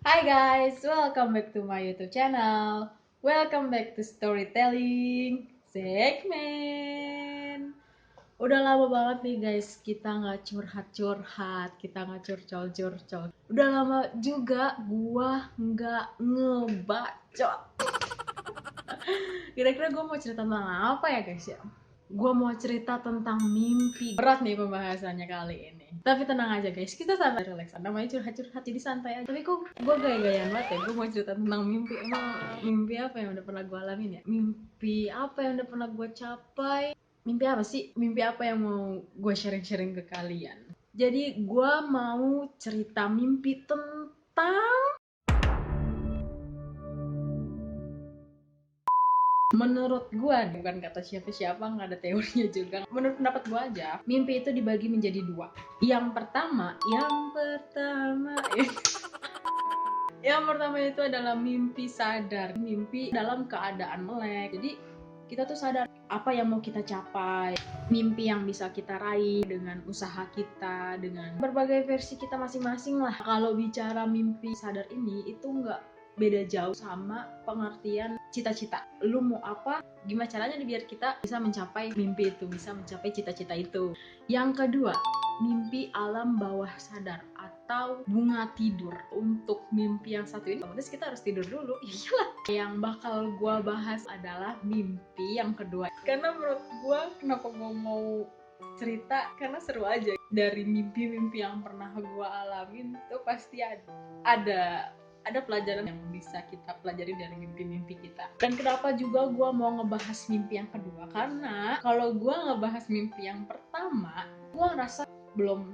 Hi guys, welcome back to my YouTube channel. Welcome back to storytelling segmen. Udah lama banget nih guys, kita nggak curhat-curhat, kita nggak curcol-curcol. Udah lama juga gua nggak ngebacot. Kira-kira gua mau cerita tentang apa ya guys ya? Gue mau cerita tentang mimpi. Berat nih pembahasannya kali ini. Tapi tenang aja guys, kita santai relax. Namanya curhat-curhat jadi santai aja. Tapi kok gue gaya-gayaan banget ya. Gue mau cerita tentang mimpi. Emang mimpi apa yang udah pernah gue alamin ya? Mimpi apa yang udah pernah gue capai? Mimpi apa sih? Mimpi apa yang mau gue sharing-sharing ke kalian? Jadi gue mau cerita mimpi tentang, menurut gua, bukan kata siapa-siapa, nggak ada teorinya juga. Menurut pendapat gua aja, mimpi itu dibagi menjadi dua. Yang pertama itu adalah mimpi sadar, mimpi dalam keadaan melek. Jadi kita tuh sadar apa yang mau kita capai, mimpi yang bisa kita raih dengan usaha kita, dengan berbagai versi kita masing-masing lah. Kalau bicara mimpi sadar ini, itu nggak beda jauh sama pengertian cita-cita. Lu mau apa, gimana caranya nih biar kita bisa mencapai mimpi itu, bisa mencapai cita-cita itu. Yang kedua, mimpi alam bawah sadar atau bunga tidur. Untuk mimpi yang satu ini otomatis kita harus tidur dulu. Iyalah. Yang bakal gua bahas adalah mimpi yang kedua. Karena menurut gua, kenapa gua mau cerita, karena seru aja. Dari mimpi-mimpi yang pernah gua alamin itu pasti ada pelajaran yang bisa kita pelajari dari mimpi-mimpi kita. Dan kenapa juga gue mau ngebahas mimpi yang kedua, karena kalau gue ngebahas mimpi yang pertama, gue ngerasa belum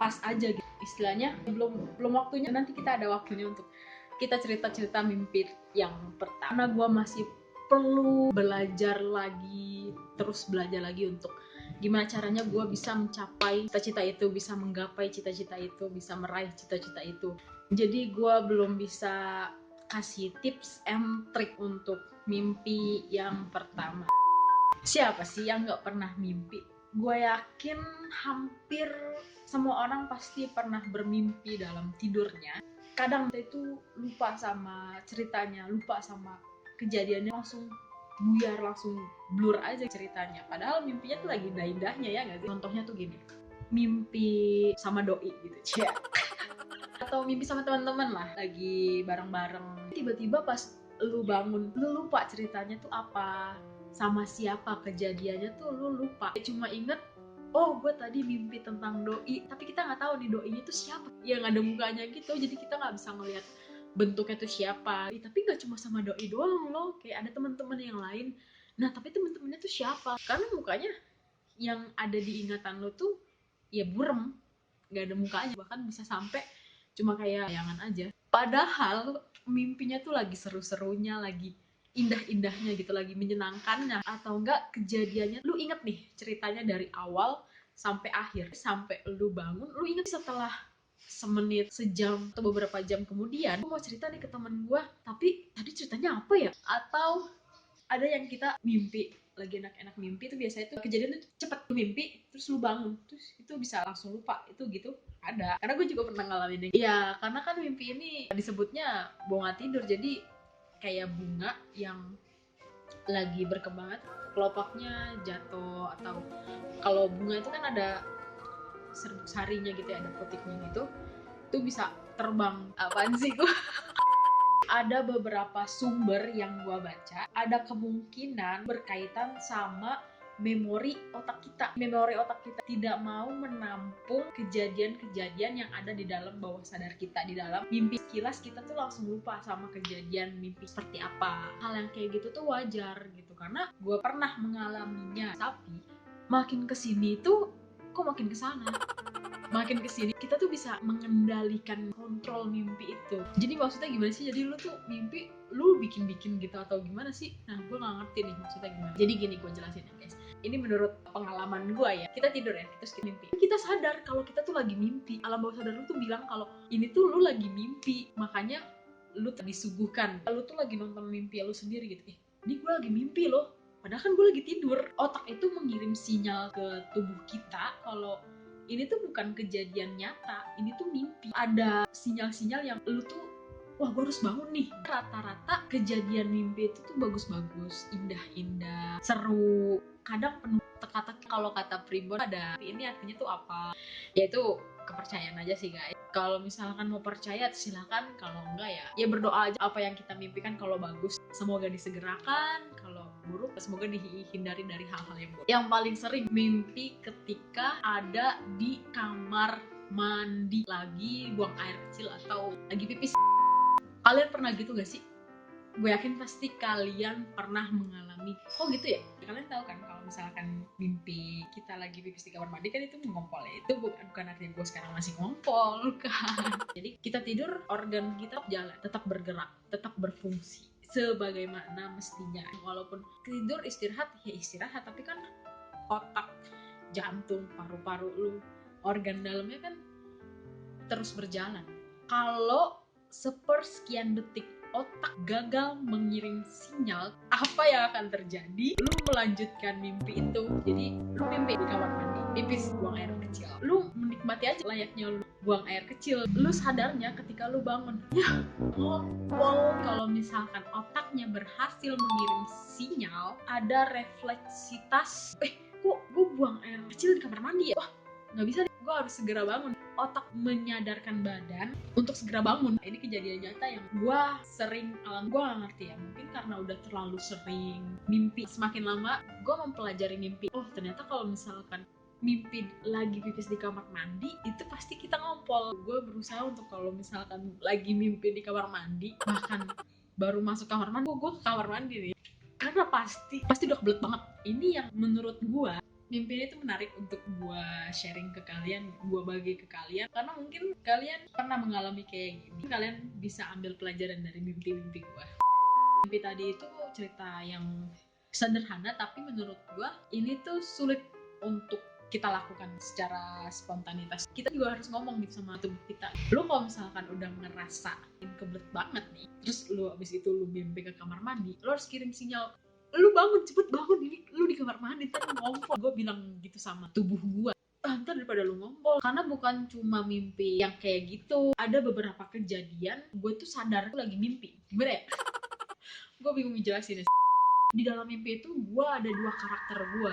pas aja gitu. Istilahnya belum waktunya. Nanti kita ada waktunya untuk kita cerita-cerita mimpi yang pertama. Karena gue masih perlu belajar lagi, terus belajar lagi untuk gimana caranya gue bisa mencapai cita-cita itu, bisa menggapai cita-cita itu, bisa meraih cita-cita itu. Jadi gue belum bisa kasih tips and trick untuk mimpi yang pertama. Siapa sih yang gak pernah mimpi? Gue yakin hampir semua orang pasti pernah bermimpi dalam tidurnya. Kadang kita itu lupa sama ceritanya, lupa sama kejadiannya, langsung buyar, langsung blur aja ceritanya. Padahal mimpinya tuh lagi indah-indahnya, ya nggak sih? Contohnya tuh gini, mimpi sama doi gitu, cia. Atau mimpi sama teman-teman lah, lagi bareng-bareng. Tiba-tiba pas lu bangun, lu lupa ceritanya tuh apa, sama siapa, kejadiannya tuh lu lupa. Cuma inget, oh gue tadi mimpi tentang doi, tapi kita nggak tahu nih doinya tuh siapa, yang ada mukanya gitu, jadi kita nggak bisa ngelihat bentuknya tuh siapa. Tapi nggak cuma sama doi doang loh, kayak ada teman-teman yang lain. Nah tapi teman-temannya tuh siapa, karena mukanya yang ada di ingatan lo tuh ya burem, nggak ada mukanya, bahkan bisa sampai cuma kayak bayangan aja. Padahal mimpinya tuh lagi seru-serunya, lagi indah-indahnya gitu, lagi menyenangkannya. Atau enggak kejadiannya lu inget nih ceritanya dari awal sampai akhir, sampai lu bangun lu inget. Setelah semenit, sejam, atau beberapa jam kemudian, aku mau cerita nih ke temen gue, tapi tadi ceritanya apa ya? Atau ada yang kita mimpi, lagi enak-enak mimpi tuh biasanya tuh kejadian tuh cepet, mimpi terus lu bangun terus itu bisa langsung lupa itu gitu. Ada, karena gue juga pernah ngalamin ya. Karena kan mimpi ini disebutnya bunga tidur, jadi kayak bunga yang lagi berkembang, kelopaknya jatuh. Atau kalau bunga itu kan ada serbuk sarinya gitu ya, ada putiknya gitu, itu bisa terbang. Apaan sih gue? Ada beberapa sumber yang gua baca, ada kemungkinan berkaitan sama memori otak kita. Memori otak kita tidak mau menampung kejadian-kejadian yang ada di dalam bawah sadar kita, di dalam mimpi. Kilas kita tuh langsung lupa sama kejadian mimpi seperti apa. Hal yang kayak gitu tuh wajar gitu, karena gua pernah mengalaminya. Tapi makin kesini tuh kok makin kesana, makin kesini kita tuh bisa mengendalikan, kontrol mimpi itu. Jadi maksudnya gimana sih? Jadi lu tuh mimpi lu bikin-bikin gitu atau gimana sih? Nah gue gak ngerti nih maksudnya gimana. Jadi gini gue jelasin ya guys, ini menurut pengalaman gue ya. Kita tidur ya, terus kita mimpi, kita sadar kalau kita tuh lagi mimpi. Alam bawah sadar lu tuh bilang kalau ini tuh lu lagi mimpi, makanya lu disuguhkan, lu tuh lagi nonton mimpi lu sendiri gitu. Ini gue lagi mimpi loh, padahal kan gue lagi tidur. Otak itu mengirim sinyal ke tubuh kita kalau ini tuh bukan kejadian nyata, ini tuh mimpi. Ada sinyal-sinyal yang lu tuh wah gue harus bangun nih. Rata-rata kejadian mimpi itu tuh bagus-bagus, indah-indah, seru, kadang penuh teka-teki. Kalau kata Primbon ada ini artinya tuh apa, yaitu kepercayaan aja sih guys. Kalau misalkan mau percaya silakan, kalau enggak ya berdoa aja. Apa yang kita mimpikan kalau bagus semoga disegerakan, kalau buruk semoga dihindari dari hal-hal yang buruk. Yang paling sering mimpi ketika ada di kamar mandi lagi buang air kecil atau lagi pipis. Kalian pernah gitu gak sih? Gue yakin pasti kalian pernah mengalami. Kok gitu ya? Kalian tahu kan kalau misalkan mimpi kita lagi pipis di kamar mandi kan itu ngompol ya. Itu bukan artinya gue sekarang masih ngompol kan. Jadi kita tidur, organ kita jalan, tetap bergerak, tetap berfungsi sebagaimana mestinya. Walaupun tidur istirahat ya istirahat, tapi kan otak, jantung, paru-paru lu, organ dalamnya kan terus berjalan. Kalau sepersekian detik otak gagal mengirim sinyal, apa yang akan terjadi? Lu melanjutkan mimpi itu. Jadi lu mimpi di kamar mandi, pipis, buang air kecil. Lu menikmati aja layaknya lu buang air kecil. Lu sadarnya ketika lu bangun. Ya, kalau misalkan otaknya berhasil mengirim sinyal, ada refleksitas. Kok gue buang air kecil di kamar mandi ya? Wah, nggak bisa nih, gue harus segera bangun. Otak menyadarkan badan untuk segera bangun. Ini kejadian nyata yang gue sering alami. Gue gak ngerti ya, mungkin karena udah terlalu sering mimpi. Semakin lama gue mempelajari mimpi, oh ternyata kalau misalkan mimpi lagi pipis di kamar mandi itu pasti kita ngompol. Gue berusaha untuk kalau misalkan lagi mimpi di kamar mandi, bahkan baru masuk kamar mandi, gue ke kamar mandi nih, karena pasti udah kebelet banget. Ini yang menurut gue mimpi ini tuh menarik untuk gue sharing ke kalian, gue bagi ke kalian, karena mungkin kalian pernah mengalami kayak gini. Kalian bisa ambil pelajaran dari mimpi-mimpi gue. Mimpi tadi itu cerita yang sederhana, tapi menurut gue ini tuh sulit untuk kita lakukan secara spontanitas. Kita juga harus ngomong gitu sama tubuh kita. Lu kalau misalkan udah ngerasa kebelet banget nih, terus lu abis itu lu mimpi ke kamar mandi, lu harus kirim sinyal, lu bangun, cepet bangun, ini lu di kamar mandi, ntar ngompol. Gue bilang gitu sama tubuh gue, ntar daripada lu ngompol. Karena bukan cuma mimpi yang kayak gitu, ada beberapa kejadian gue tuh sadar tuh lagi mimpi. Gimana ya? Gue bingung ngejelasin. Di dalam mimpi itu gue ada dua karakter gue.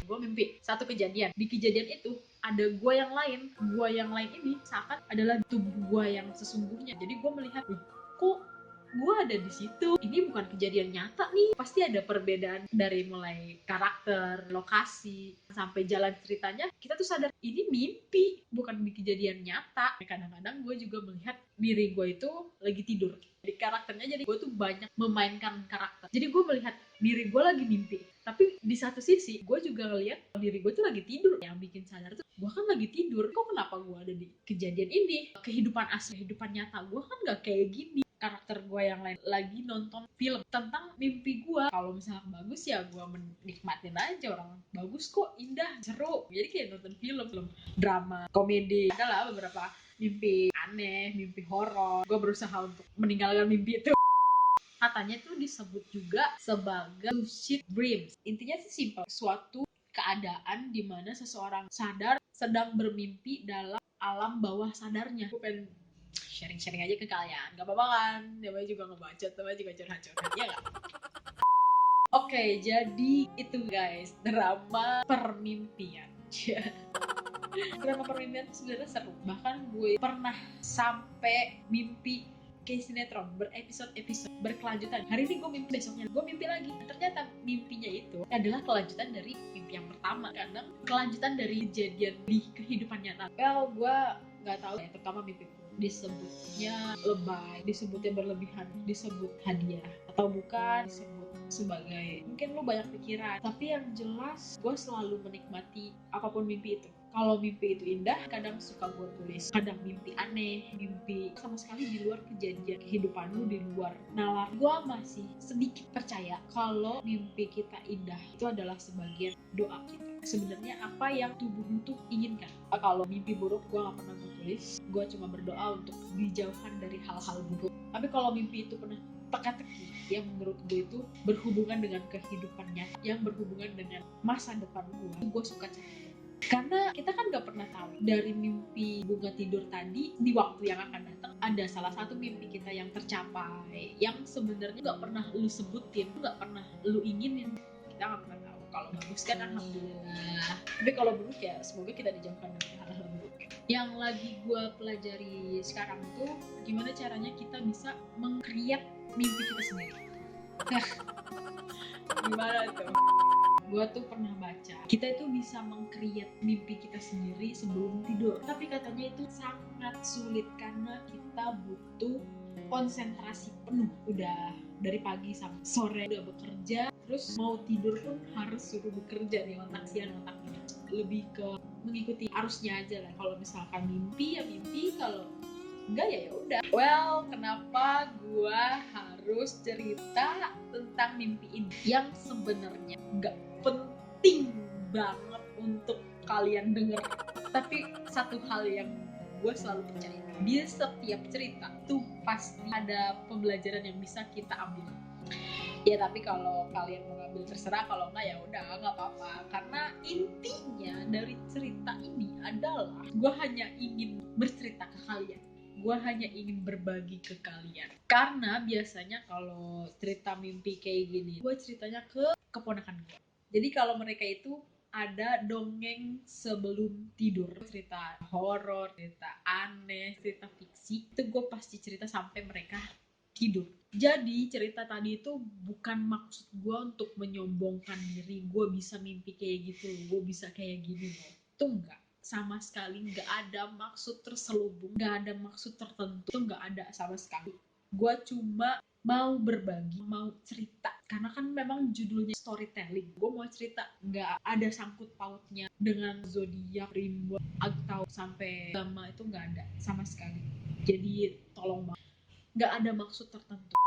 Gue mimpi satu kejadian, di kejadian itu ada gue yang lain. Gue yang lain ini seakan adalah tubuh gue yang sesungguhnya. Jadi gue melihat, kok gue ada di situ, ini bukan kejadian nyata nih. Pasti ada perbedaan dari mulai karakter, lokasi, sampai jalan ceritanya. Kita tuh sadar ini mimpi, bukan di kejadian nyata. Kadang-kadang gue juga melihat diri gue itu lagi tidur di karakternya. Jadi gue tuh banyak memainkan karakter. Jadi gue melihat diri gue lagi mimpi, tapi di satu sisi gue juga ngeliat diri gue tuh lagi tidur. Yang bikin sadar tuh, gue kan lagi tidur, kok kenapa gue ada di kejadian ini? Kehidupan asli, kehidupan nyata gue kan gak kayak gini. Karakter gue yang lain lagi nonton film tentang mimpi gue. Kalau misalnya bagus ya gue menikmatin aja, orang bagus kok, indah, seru. Jadi kayak nonton film drama, komedi. Adalah beberapa mimpi aneh, mimpi horor. Gue berusaha untuk meninggalkan mimpi itu. Katanya tuh disebut juga sebagai lucid dreams. Intinya sih simpel, suatu keadaan di mana seseorang sadar sedang bermimpi dalam alam bawah sadarnya. Gue pengen sharing-sharing aja ke kalian, gak apa-apa kan? Namanya juga ngebacot, namanya juga curhat-curhat, ya gak? Oke, jadi itu guys, drama permimpian. Drama permimpian sebenarnya seru. Bahkan gue pernah sampai mimpi kayak sinetron, berepisode-episode, berkelanjutan. Hari ini gue mimpi, besoknya gue mimpi lagi. Ternyata mimpinya itu adalah kelanjutan dari mimpi yang pertama. Kadang kelanjutan dari kejadian di kehidupan nyata. Well, gue gak tahu ya, terutama mimpi disebutnya lebay, disebutnya berlebihan, disebut hadiah atau bukan, disebut sebagai mungkin lu banyak pikiran. Tapi yang jelas gue selalu menikmati apapun mimpi itu. Kalau mimpi itu indah, kadang suka gue tulis. Kadang mimpi aneh, mimpi sama sekali di luar kejadian kehidupan lu, di luar nalar. Gue masih sedikit percaya kalau mimpi kita indah itu adalah sebagian doa kita. Sebenarnya apa yang tubuh lu tuh inginkan. Kalau mimpi buruk gue gak pernah tulis. Gue cuma berdoa untuk dijauhkan dari hal-hal buruk. Tapi kalau mimpi itu pernah teka-teki yang menurut gue itu berhubungan dengan kehidupan nyata, yang berhubungan dengan masa depan gue suka cerita. Karena kita kan gak pernah tahu dari mimpi bunga tidur tadi, di waktu yang akan datang ada salah satu mimpi kita yang tercapai, yang sebenarnya nggak pernah lu sebutin, nggak pernah lu inginin, kita nggak pernah tahu. Kalau bagus kan alhamdulillah, tapi kalau buruk ya semoga kita dijauhkan dari hal-hal buruk. Yang lagi gue pelajari sekarang tuh gimana caranya kita bisa meng-create mimpi kita sendiri. Gimana tuh? Gue tuh pernah baca, kita itu bisa meng-create mimpi kita sendiri sebelum tidur. Tapi katanya itu sangat sulit karena kita butuh konsentrasi penuh. Udah dari pagi sampai sore udah bekerja, terus mau tidur pun harus suruh bekerja nih otak siang otak ini. Lebih ke mengikuti arusnya aja lah. Kalau misalkan mimpi ya mimpi, kalau enggak ya udah. Well, kenapa gua harus cerita tentang mimpi ini yang sebenarnya nggak penting banget untuk kalian denger, tapi satu hal yang gue selalu percaya, di setiap cerita tuh pasti ada pembelajaran yang bisa kita ambil. Ya tapi kalau kalian mau ngambil terserah, kalau enggak ya udah nggak apa-apa. Karena intinya dari cerita ini adalah gue hanya ingin bercerita ke kalian. Gue hanya ingin berbagi ke kalian. Karena biasanya kalau cerita mimpi kayak gini, gue ceritanya ke keponakan gue. Jadi kalau mereka itu ada dongeng sebelum tidur, cerita horor, cerita aneh, cerita fiksi, itu gue pasti cerita sampai mereka tidur. Jadi cerita tadi itu bukan maksud gue untuk menyombongkan diri, gue bisa mimpi kayak gitu, gue bisa kayak gini loh. Itu enggak. Sama sekali nggak ada maksud terselubung, nggak ada maksud tertentu, itu nggak ada sama sekali. Gue cuma mau berbagi, mau cerita, karena kan memang judulnya storytelling. Gue mau cerita, nggak ada sangkut pautnya dengan zodiak, rimba, atau sampai agama, itu nggak ada sama sekali. Jadi tolong banget, nggak ada maksud tertentu.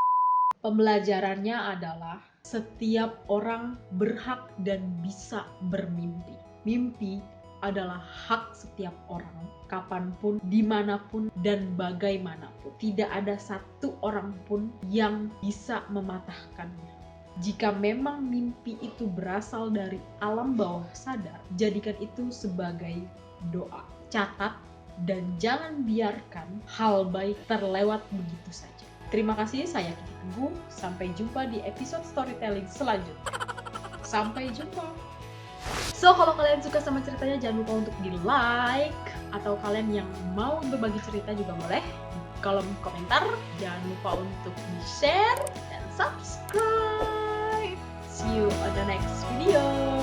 Pembelajarannya adalah setiap orang berhak dan bisa bermimpi. Mimpi adalah hak setiap orang, kapanpun, dimanapun, dan bagaimanapun. Tidak ada satu orang pun yang bisa mematahkannya. Jika memang mimpi itu berasal dari alam bawah sadar, jadikan itu sebagai doa. Catat dan jangan biarkan hal baik terlewat begitu saja. Terima kasih, saya Kiki Teguh. Sampai jumpa di episode storytelling selanjutnya. Sampai jumpa. So, kalau kalian suka sama ceritanya, jangan lupa untuk di-like. Atau kalian yang mau berbagi cerita juga boleh di kolom komentar. Jangan lupa untuk di-share dan subscribe. See you on the next video.